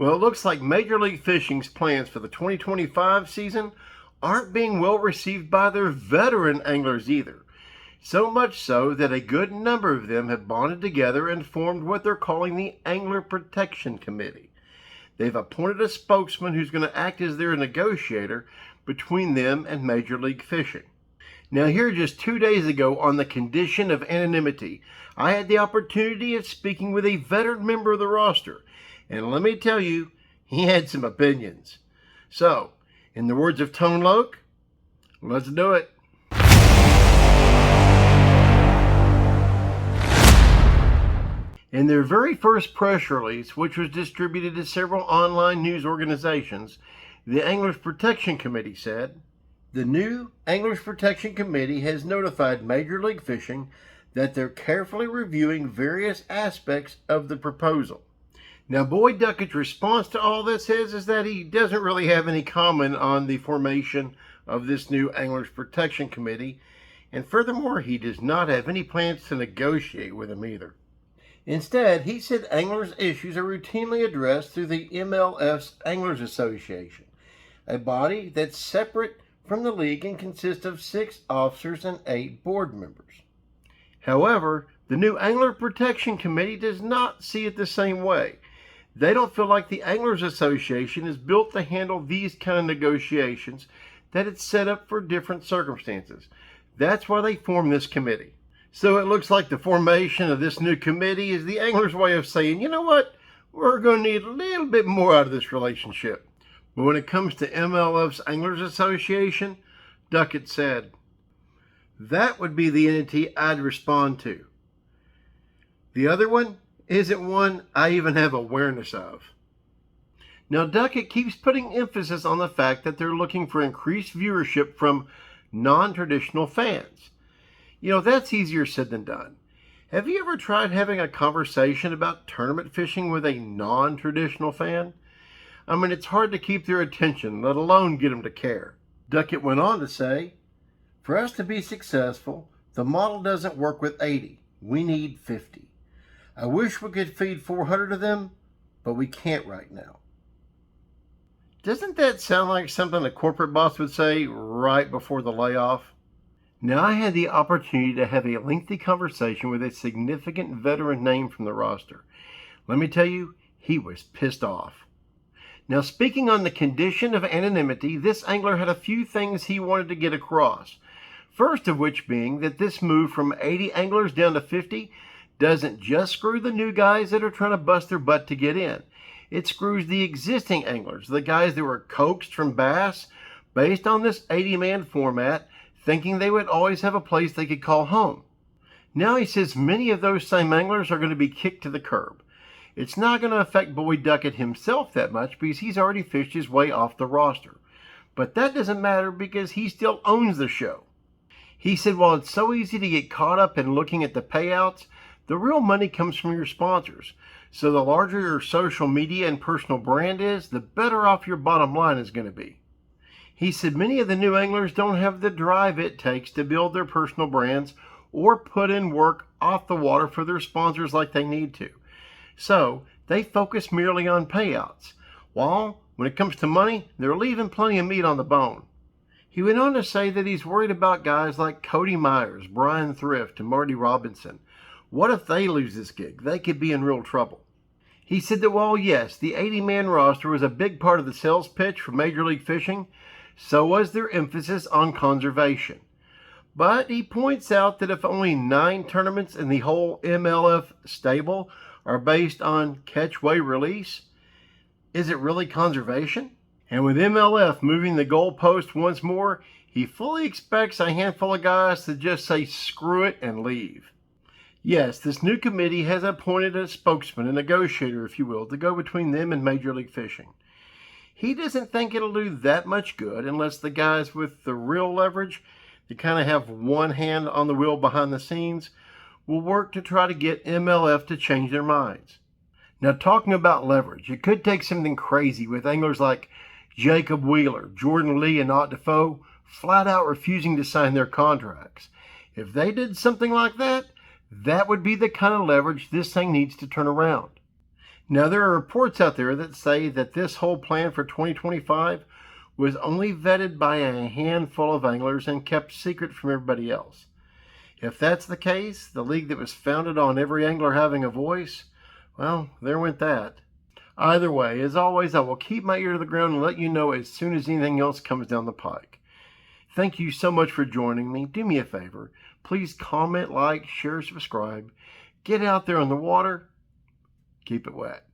Well, it looks like Major League Fishing's plans for the 2025 season aren't being well received by their veteran anglers either. So much so that a good number of them have bonded together and formed what they're calling the Angler Protection Committee. They've appointed a spokesman who's going to act as their negotiator between them and Major League Fishing. Now, here just 2 days ago, on the condition of anonymity, I had the opportunity of speaking with a veteran member of the roster. And let me tell you, he had some opinions. So, in the words of Tone Loc, let's do it. In their very first press release, which was distributed to several online news organizations, the Anglers Protection Committee said, "The new Anglers Protection Committee has notified Major League Fishing that they're carefully reviewing various aspects of the proposal." Now, Boyd Duckett's response to all this is that he doesn't really have any comment on the formation of this new Anglers Protection Committee, and furthermore, he does not have any plans to negotiate with them either. Instead, he said anglers' issues are routinely addressed through the MLF's Anglers Association, a body that's separate from the league and consists of 6 officers and 8 board members. However, the new Angler Protection Committee does not see it the same way. They don't feel like the Anglers Association is built to handle these kind of negotiations, that it's set up for different circumstances. That's why they formed this committee. So it looks like the formation of this new committee is the anglers' way of saying, you know what, we're going to need a little bit more out of this relationship. But when it comes to MLF's Anglers Association, Duckett said, that would be the entity I'd respond to. The other one isn't one I even have awareness of. Now, Duckett keeps putting emphasis on the fact that they're looking for increased viewership from non-traditional fans. You know, that's easier said than done. Have you ever tried having a conversation about tournament fishing with a non-traditional fan? I mean, it's hard to keep their attention, let alone get them to care. Duckett went on to say, for us to be successful, the model doesn't work with 80. We need 50. I wish we could feed 400 of them, but we can't right now. Doesn't that sound like something a corporate boss would say right before the layoff? Now, I had the opportunity to have a lengthy conversation with a significant veteran name from the roster. Let me tell you, he was pissed off. Now, speaking on the condition of anonymity, this angler had a few things he wanted to get across. First of which being that this move from 80 anglers down to 50 doesn't just screw the new guys that are trying to bust their butt to get in. It screws the existing anglers, the guys that were coaxed from bass based on this 80-man format, thinking they would always have a place they could call home. Now he says many of those same anglers are going to be kicked to the curb. It's not going to affect Boyd Duckett himself that much because he's already fished his way off the roster. But that doesn't matter because he still owns the show. He said while it's so easy to get caught up in looking at the payouts, the real money comes from your sponsors. So the larger your social media and personal brand is, the better off your bottom line is going to be. He said many of the new anglers don't have the drive it takes to build their personal brands or put in work off the water for their sponsors like they need to. So they focus merely on payouts, while when it comes to money, they're leaving plenty of meat on the bone. He went on to say that he's worried about guys like Cody Myers, Brian Thrift, and Marty Robinson. What if they lose this gig? They could be in real trouble. He said that while yes, the 80-man roster was a big part of the sales pitch for Major League Fishing, so was their emphasis on conservation. But he points out that if only 9 tournaments in the whole MLF stable are based on catch, weigh, release, is it really conservation? And with MLF moving the goalpost once more, he fully expects a handful of guys to just say screw it and leave. Yes, this new committee has appointed a spokesman, a negotiator, if you will, to go between them and Major League Fishing. He doesn't think it'll do that much good unless the guys with the real leverage, that kind of have one hand on the wheel behind the scenes, will work to try to get MLF to change their minds. Now, talking about leverage, it could take something crazy with anglers like Jacob Wheeler, Jordan Lee, and Ott Defoe flat out refusing to sign their contracts. If they did something like that, that would be the kind of leverage this thing needs to turn around. Now, there are reports out there that say that this whole plan for 2025 was only vetted by a handful of anglers and kept secret from everybody else. If that's the case, the league that was founded on every angler having a voice, well, there went that. Either way, as always, I will keep my ear to the ground and let you know as soon as anything else comes down the pike. Thank you so much for joining me. Do me a favor. Please comment, like, share, subscribe. Get out there on the water. Keep it wet.